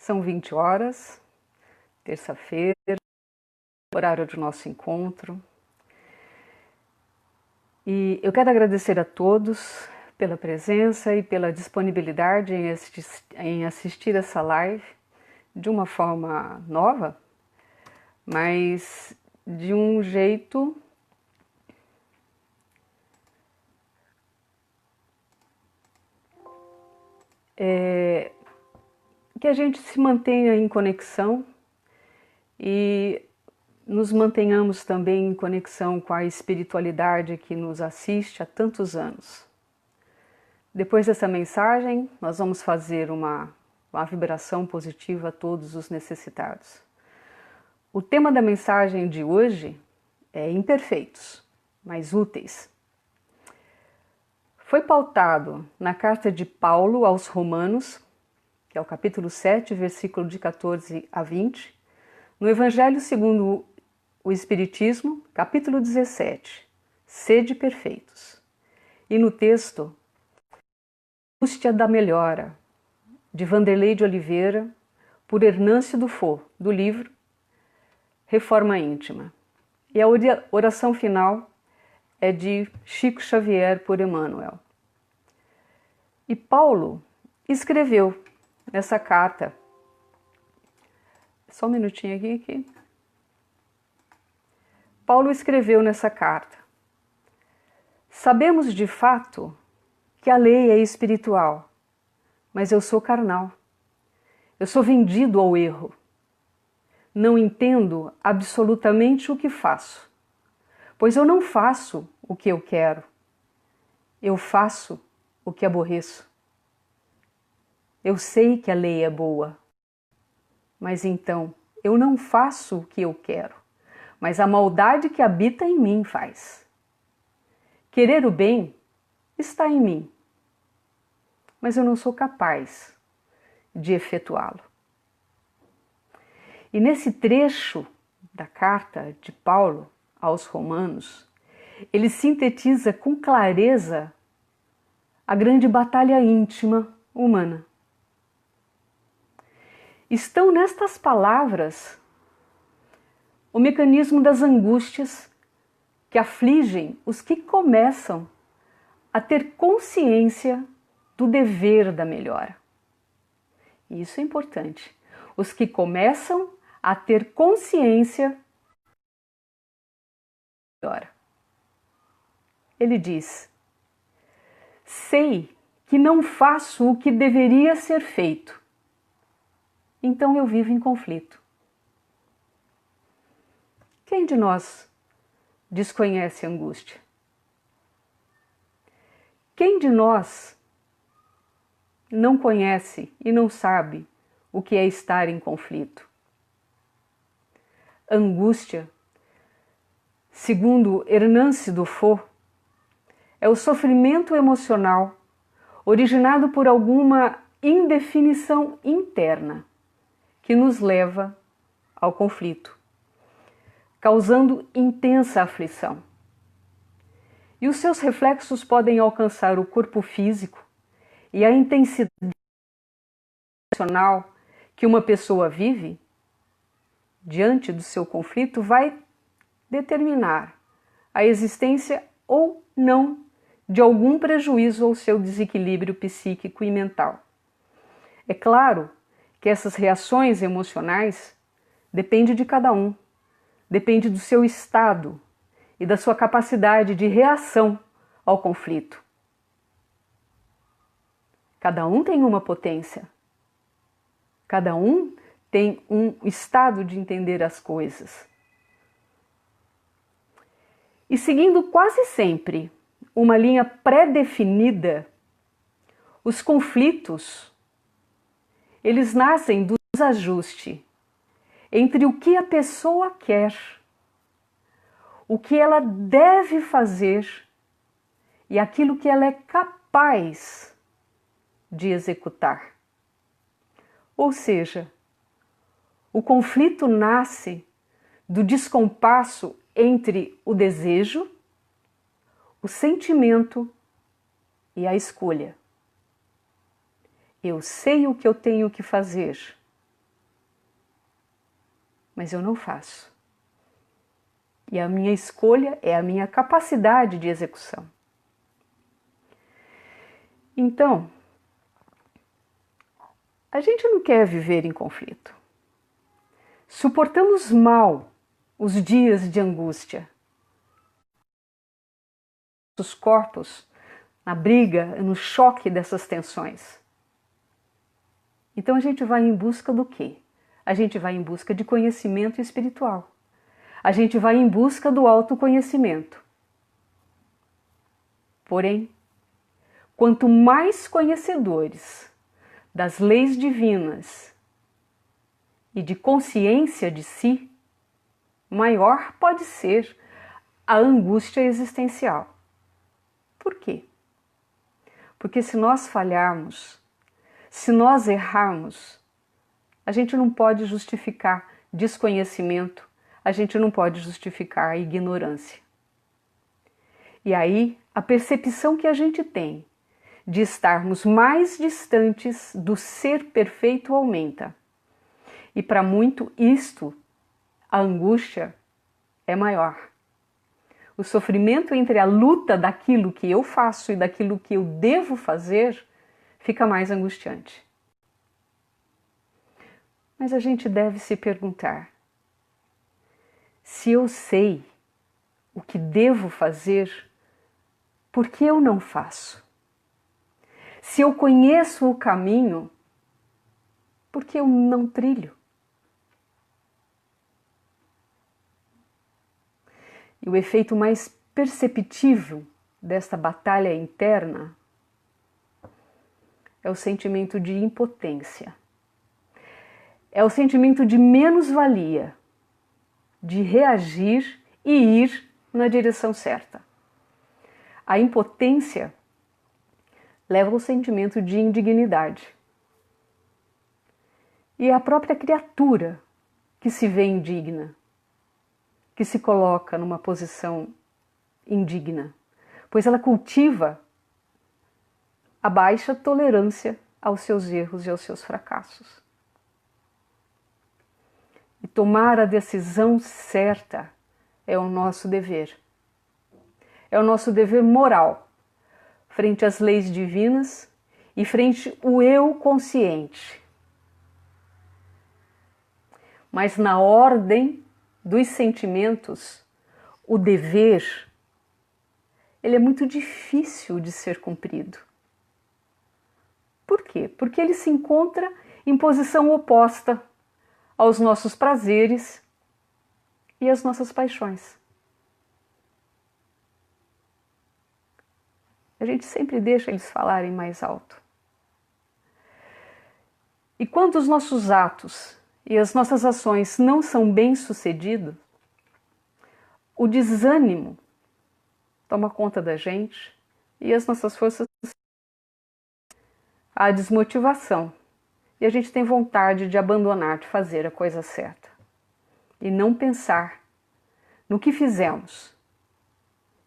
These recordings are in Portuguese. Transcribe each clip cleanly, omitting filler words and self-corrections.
São 20 horas, terça-feira, horário do nosso encontro. E eu quero agradecer a todos pela presença e pela disponibilidade em assistir essa live de uma forma nova, mas de um jeito que a gente se mantenha em conexão e nos mantenhamos também em conexão com a espiritualidade que nos assiste há tantos anos. Depois dessa mensagem, nós vamos fazer uma vibração positiva a todos os necessitados. O tema da mensagem de hoje é imperfeitos, mas úteis. Foi pautado na carta de Paulo aos Romanos, que é o capítulo 7, versículo de 14 a 20, no Evangelho segundo o Espiritismo, capítulo 17, Sede perfeitos. E no texto, Angústia da Melhora, de Vanderlei de Oliveira, por Hernâncio Dufour, do livro Reforma Íntima. E a oração final é de Chico Xavier, por Emmanuel. E Paulo escreveu nessa carta, só um minutinho aqui. Paulo escreveu nessa carta: sabemos de fato que a lei é espiritual, mas eu sou carnal. Eu sou vendido ao erro. Não entendo absolutamente o que faço, pois eu não faço o que eu quero. Eu faço o que aborreço. Eu sei que a lei é boa, mas então eu não faço o que eu quero, mas a maldade que habita em mim faz. Querer o bem está em mim, mas eu não sou capaz de efetuá-lo. E nesse trecho da carta de Paulo aos Romanos, ele sintetiza com clareza a grande batalha íntima humana. Estão nestas palavras o mecanismo das angústias que afligem os que começam a ter consciência do dever da melhora. E isso é importante. Os que começam a ter consciência da melhora. Ele diz: sei que não faço o que deveria ser feito, então eu vivo em conflito. Quem de nós desconhece a angústia? Quem de nós não conhece e não sabe o que é estar em conflito? Angústia, segundo Hernâncio Dufour, é o sofrimento emocional originado por alguma indefinição interna que nos leva ao conflito, causando intensa aflição. E os seus reflexos podem alcançar o corpo físico, e a intensidade emocional que uma pessoa vive diante do seu conflito vai determinar a existência ou não de algum prejuízo ao seu desequilíbrio psíquico e mental. É claro que essas reações emocionais dependem de cada um, depende do seu estado e da sua capacidade de reação ao conflito. Cada um tem uma potência, cada um tem um estado de entender as coisas. E seguindo quase sempre uma linha pré-definida, os conflitos, eles nascem do desajuste entre o que a pessoa quer, o que ela deve fazer e aquilo que ela é capaz de executar. Ou seja, o conflito nasce do descompasso entre o desejo, o sentimento e a escolha. Eu sei o que eu tenho que fazer, mas eu não faço. E a minha escolha é a minha capacidade de execução. Então, a gente não quer viver em conflito. Suportamos mal os dias de angústia. Os corpos na briga, no choque dessas tensões. Então a gente vai em busca do quê? A gente vai em busca de conhecimento espiritual. A gente vai em busca do autoconhecimento. Porém, quanto mais conhecedores das leis divinas e de consciência de si, maior pode ser a angústia existencial. Por quê? Porque se nós falharmos, se nós errarmos, a gente não pode justificar desconhecimento, a gente não pode justificar a ignorância. E aí, a percepção que a gente tem de estarmos mais distantes do ser perfeito aumenta. E para muito isto, a angústia é maior. O sofrimento entre a luta daquilo que eu faço e daquilo que eu devo fazer fica mais angustiante. Mas a gente deve se perguntar: se eu sei o que devo fazer, por que eu não faço? Se eu conheço o caminho, por que eu não trilho? E o efeito mais perceptível desta batalha interna é o sentimento de impotência. É o sentimento de menos-valia, de reagir e ir na direção certa. A impotência leva ao sentimento de indignidade. E é a própria criatura que se vê indigna, que se coloca numa posição indigna, pois ela cultiva a baixa tolerância aos seus erros e aos seus fracassos. E tomar a decisão certa é o nosso dever. É o nosso dever moral, frente às leis divinas e frente ao eu consciente. Mas na ordem dos sentimentos, o dever, ele é muito difícil de ser cumprido. Por quê? Porque ele se encontra em posição oposta aos nossos prazeres e às nossas paixões. A gente sempre deixa eles falarem mais alto. E quando os nossos atos e as nossas ações não são bem-sucedidos, o desânimo toma conta da gente e as nossas forças, a desmotivação, e a gente tem vontade de abandonar, de fazer a coisa certa e não pensar no que fizemos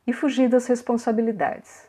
e fugir das responsabilidades.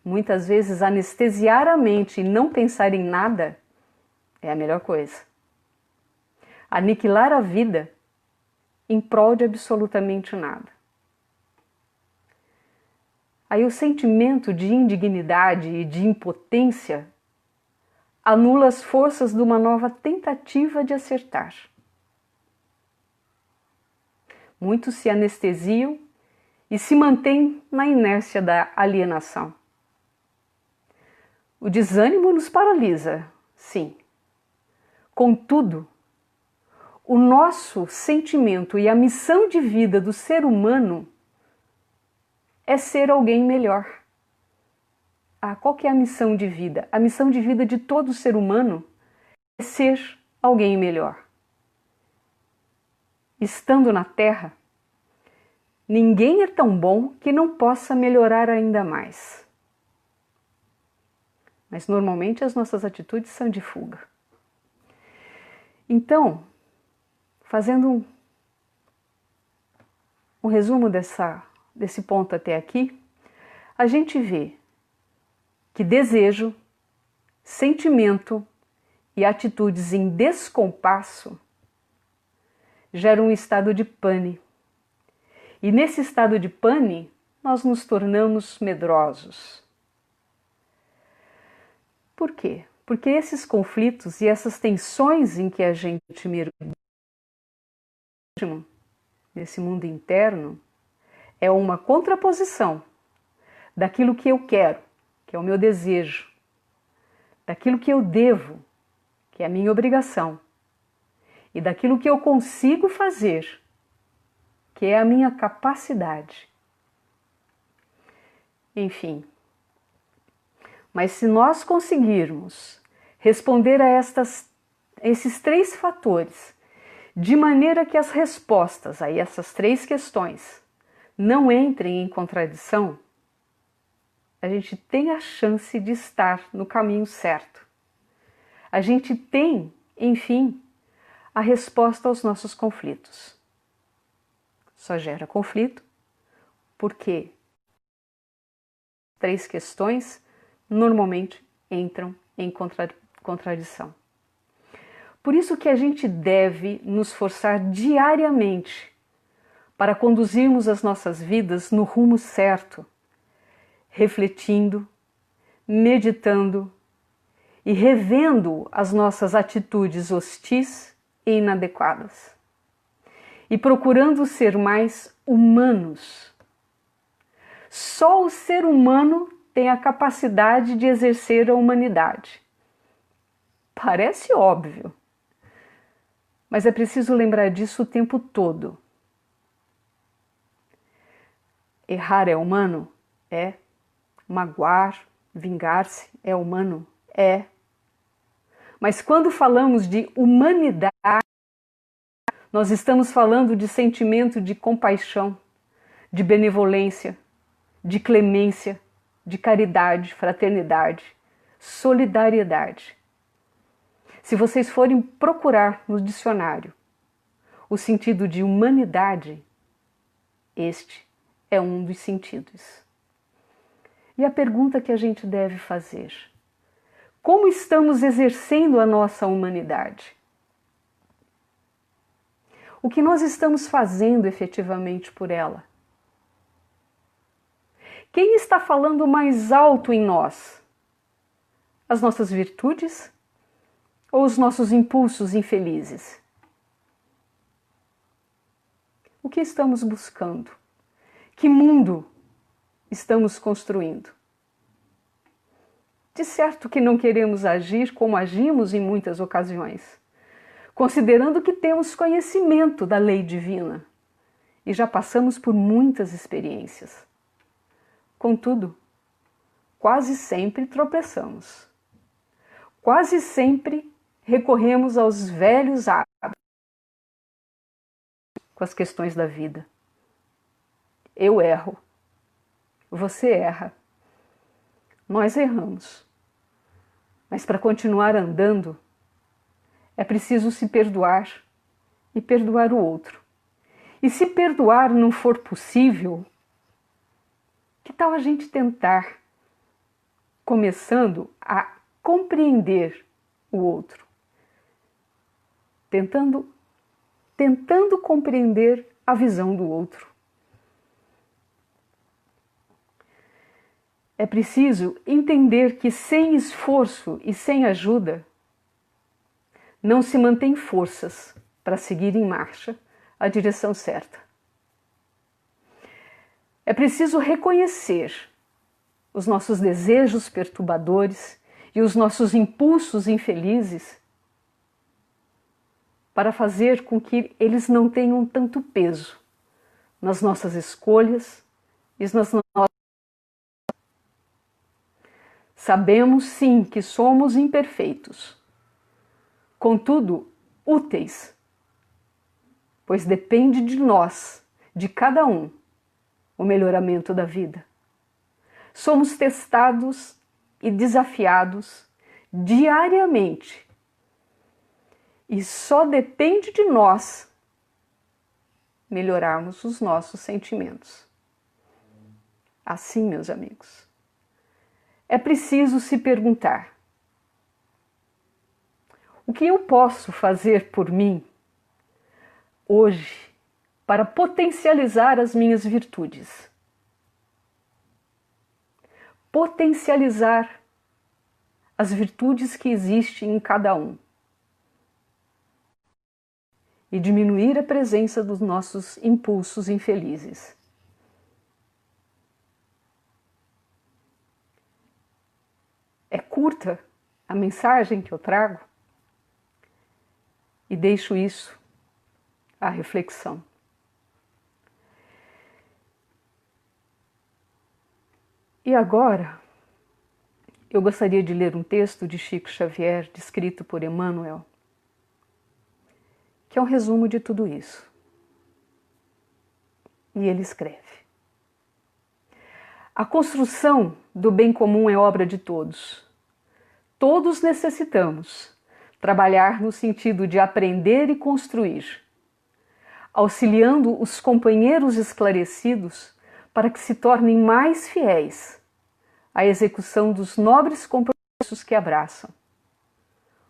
Muitas vezes anestesiar a mente e não pensar em nada é a melhor coisa. Aniquilar a vida em prol de absolutamente nada. Aí o sentimento de indignidade e de impotência anula as forças de uma nova tentativa de acertar. Muitos se anestesiam e se mantêm na inércia da alienação. O desânimo nos paralisa, sim. Contudo, o nosso sentimento e a missão de vida do ser humano é ser alguém melhor. Qual que é a missão de vida? A missão de vida de todo ser humano é ser alguém melhor. Estando na Terra, ninguém é tão bom que não possa melhorar ainda mais. Mas normalmente as nossas atitudes são de fuga. Então, fazendo um resumo desse ponto até aqui, a gente vê que desejo, sentimento e atitudes em descompasso gera um estado de pane. E nesse estado de pane, nós nos tornamos medrosos. Por quê? Porque esses conflitos e essas tensões em que a gente mergulha nesse mundo interno é uma contraposição daquilo que eu quero, que é o meu desejo, daquilo que eu devo, que é a minha obrigação, e daquilo que eu consigo fazer, que é a minha capacidade. Enfim, mas se nós conseguirmos responder a esses três fatores, de maneira que as respostas a essas três questões não entrem em contradição, a gente tem a chance de estar no caminho certo. A gente tem, enfim, a resposta aos nossos conflitos. Só gera conflito porque três questões normalmente entram em contradição. Por isso que a gente deve nos forçar diariamente para conduzirmos as nossas vidas no rumo certo, refletindo, meditando e revendo as nossas atitudes hostis e inadequadas. E procurando ser mais humanos. Só o ser humano tem a capacidade de exercer a humanidade. Parece óbvio, mas é preciso lembrar disso o tempo todo. Errar é humano? É. Magoar, vingar-se é humano? É. Mas quando falamos de humanidade, nós estamos falando de sentimento de compaixão, de benevolência, de clemência, de caridade, fraternidade, solidariedade. Se vocês forem procurar no dicionário o sentido de humanidade, este é um dos sentidos. E a pergunta que a gente deve fazer: como estamos exercendo a nossa humanidade? O que nós estamos fazendo efetivamente por ela? Quem está falando mais alto em nós? As nossas virtudes ou os nossos impulsos infelizes? O que estamos buscando? Que mundo estamos construindo? De certo que não queremos agir como agimos em muitas ocasiões, considerando que temos conhecimento da lei divina e já passamos por muitas experiências. Contudo, quase sempre tropeçamos. Quase sempre recorremos aos velhos hábitos com as questões da vida. Eu erro. Você erra. Nós erramos. Mas para continuar andando, é preciso se perdoar e perdoar o outro. E se perdoar não for possível, que tal a gente tentar, começando a compreender o outro, tentando compreender a visão do outro. É preciso entender que sem esforço e sem ajuda, não se mantém forças para seguir em marcha a direção certa. É preciso reconhecer os nossos desejos perturbadores e os nossos impulsos infelizes para fazer com que eles não tenham tanto peso nas nossas escolhas e nas nossas... Sabemos sim que somos imperfeitos, contudo úteis, pois depende de nós, de cada um, o melhoramento da vida. Somos testados e desafiados diariamente e só depende de nós melhorarmos os nossos sentimentos. Assim, meus amigos, é preciso se perguntar: o que eu posso fazer por mim hoje para potencializar as minhas virtudes. Potencializar as virtudes que existem em cada um. E diminuir a presença dos nossos impulsos infelizes. É curta a mensagem que eu trago e deixo isso à reflexão. E agora, eu gostaria de ler um texto de Chico Xavier, descrito por Emmanuel, que é um resumo de tudo isso. E ele escreve: a construção do bem comum é obra de todos. Todos necessitamos trabalhar no sentido de aprender e construir, auxiliando os companheiros esclarecidos para que se tornem mais fiéis à execução dos nobres compromissos que abraçam,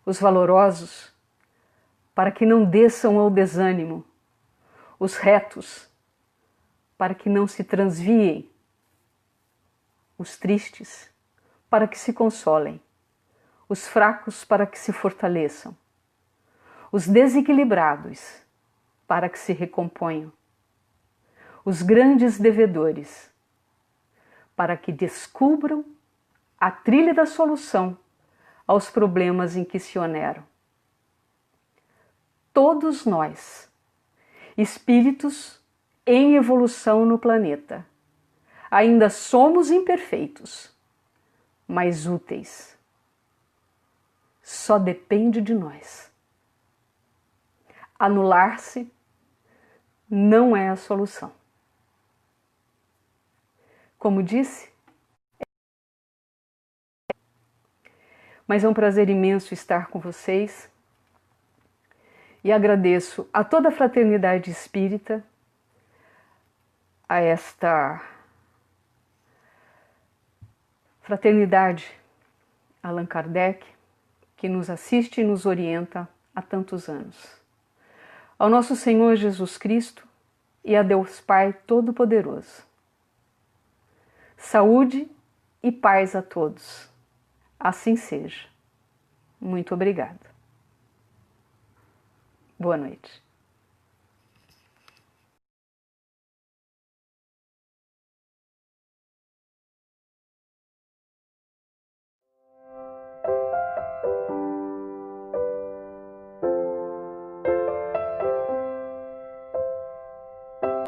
os valorosos para que não desçam ao desânimo, os retos para que não se transviem, os tristes para que se consolem, os fracos para que se fortaleçam, os desequilibrados para que se recomponham, os grandes devedores para que descubram a trilha da solução aos problemas em que se oneram. Todos nós, espíritos em evolução no planeta, ainda somos imperfeitos, mas úteis. Só depende de nós. Anular-se não é a solução. Como disse, mas é um prazer imenso estar com vocês e agradeço a toda a fraternidade espírita, a esta fraternidade Allan Kardec, que nos assiste e nos orienta há tantos anos. Ao nosso Senhor Jesus Cristo e a Deus Pai Todo-Poderoso. Saúde e paz a todos. Assim seja. Muito obrigada. Boa noite.